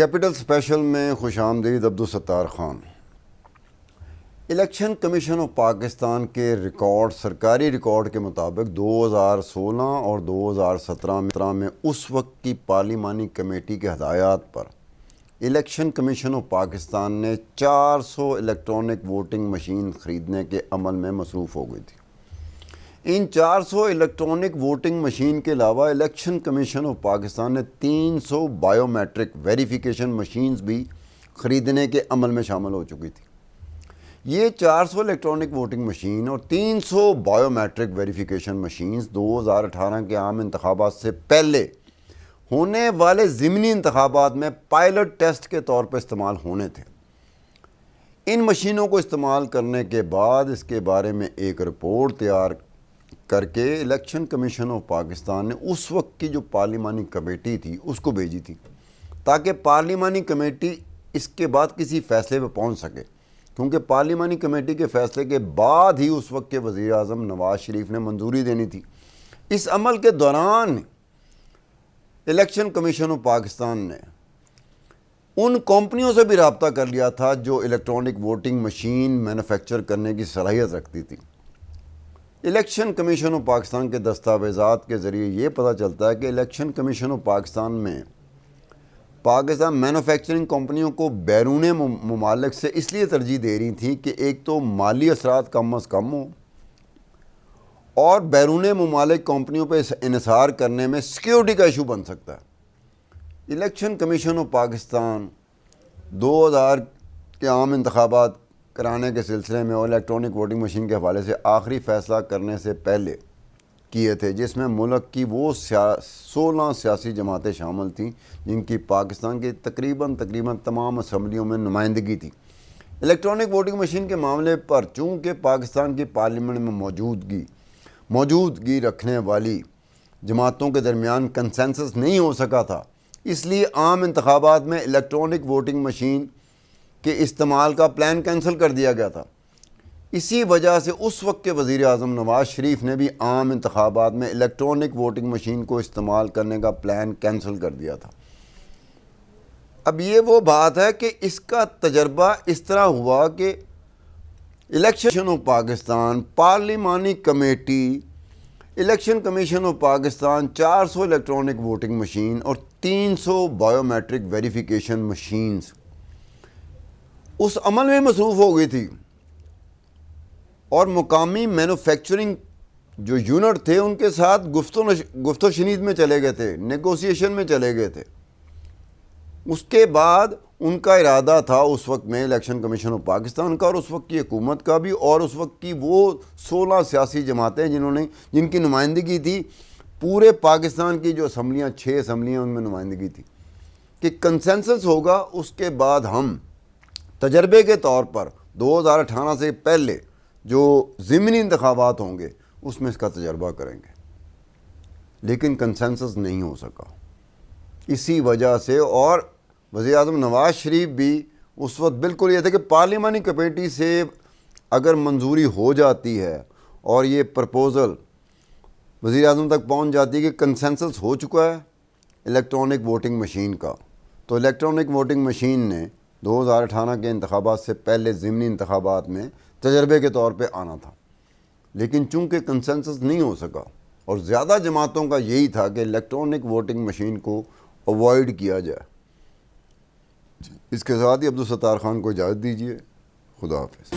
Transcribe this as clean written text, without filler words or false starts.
Capital special میں خوش آمدید Abdul Sattar Khan. Election commission of Pakistan کے ریکارڈ سرکاری ریکارڈ کے مطابق 2016 اور 2017 میں اس وقت کی پارلیمانی کمیٹی کے ہدایات پر الیکشن کمیشن آف پاکستان نے 400 الیکٹرانک ووٹنگ مشین خریدنے کے عمل میں مصروف ہو گئی تھی۔ ان 400 الیکٹرانک ووٹنگ مشین کے علاوہ الیکشن کمیشن آف پاکستان نے 300 بائیو میٹرک ویریفیکیشن مشینز بھی خریدنے کے عمل میں شامل ہو چکی تھی۔ یہ 400 الیکٹرانک ووٹنگ مشین اور 300 بائیو میٹرک ویریفیکیشن مشینز 2018 کے عام انتخابات سے پہلے ہونے والے ضمنی انتخابات میں پائلٹ ٹیسٹ کے طور پر استعمال ہونے تھے۔ ان مشینوں کو استعمال کرنے کے بعد اس کے بارے میں ایک رپورٹ تیار کر کے الیکشن کمیشن آف پاکستان نے اس وقت کی جو پارلیمانی کمیٹی تھی اس کو بھیجی تھی تاکہ پارلیمانی کمیٹی اس کے بعد کسی فیصلے پہ پہنچ سکے، کیونکہ پارلیمانی کمیٹی کے فیصلے کے بعد ہی اس وقت کے وزیر اعظم نواز شریف نے منظوری دینی تھی۔ اس عمل کے دوران الیکشن کمیشن آف پاکستان نے ان کمپنیوں سے بھی رابطہ کر لیا تھا جو الیکٹرانک ووٹنگ مشین مینوفیکچر کرنے کی صلاحیت رکھتی تھی۔ الیکشن کمیشن آف پاکستان کے دستاویزات کے ذریعے یہ پتہ چلتا ہے کہ election commission of Pakistan manufacturing کمپنیوں کو بیرون ممالک سے اس لیے ترجیح دے رہی تھی کہ ایک تو مالی اثرات کم از کم ہوں اور بیرون ممالک کمپنیوں پہ انحصار کرنے میں سیکیورٹی کا ایشو بن سکتا ہے۔ الیکشن کمیشن آف پاکستان 2000 کے عام انتخابات کرانے کے سلسلے میں اور الیکٹرانک ووٹنگ مشین کے حوالے سے آخری فیصلہ کرنے سے پہلے کیے تھے، جس میں ملک کی وہ 16 سیاسی جماعتیں شامل تھیں جن کی پاکستان کی تقریباً تمام اسمبلیوں میں نمائندگی تھی۔ الیکٹرانک ووٹنگ مشین کے معاملے پر چونکہ پاکستان کی پارلیمنٹ میں موجودگی رکھنے والی جماعتوں کے درمیان کنسنسس نہیں ہو سکا تھا، اس لیے عام انتخابات میں الیکٹرانک ووٹنگ مشین کے استعمال کا پلان کینسل کر دیا گیا تھا۔ اسی وجہ سے اس وقت کے وزیر اعظم نواز شریف نے بھی عام انتخابات میں الیکٹرانک ووٹنگ مشین کو استعمال کرنے کا پلان کینسل کر دیا تھا۔ اب یہ وہ بات ہے کہ اس کا تجربہ اس طرح ہوا کہ الیکشن آف پاکستان پارلیمانی committee election commission of Pakistan 400 electronic voting machine اور 300 بائیو میٹرک ویریفیکیشن مشینز اس عمل میں مصروف ہو گئی تھی، اور مقامی مینوفیکچرنگ جو یونٹ تھے ان کے ساتھ گفت و شنید میں چلے گئے تھے، نیگوسیشن میں چلے گئے تھے۔ اس کے بعد ان کا ارادہ تھا اس وقت میں الیکشن کمیشن آف پاکستان کا اور اس وقت کی حکومت کا بھی اور اس وقت کی وہ 16 سیاسی جماعتیں جن کی نمائندگی تھی پورے پاکستان کی جو اسمبلیاں 6 اسمبلیاں ان میں نمائندگی تھی، کہ کنسنسس ہوگا، اس کے بعد ہم تجربے کے طور پر 2018 سے پہلے جو ضمنی انتخابات ہوں گے اس میں اس کا تجربہ کریں گے، لیکن کنسنسس نہیں ہو سکا۔ اسی وجہ سے اور وزیر اعظم نواز شریف بھی اس وقت بالکل یہ تھے کہ پارلیمانی کمیٹی سے اگر منظوری ہو جاتی ہے اور یہ پرپوزل وزیر اعظم تک پہنچ جاتی ہے کہ کنسنسس ہو چکا ہے الیکٹرانک ووٹنگ مشین کا، تو الیکٹرانک ووٹنگ مشین نے 2018 کے انتخابات سے پہلے ضمنی انتخابات میں تجربے کے طور پہ آنا تھا، لیکن چونکہ کنسنسس نہیں ہو سکا اور زیادہ جماعتوں کا یہی تھا کہ الیکٹرانک ووٹنگ مشین کو اوائڈ کیا جائے۔ اس کے ساتھ ہی عبدالستار خان کو اجازت دیجیے، خدا حافظ۔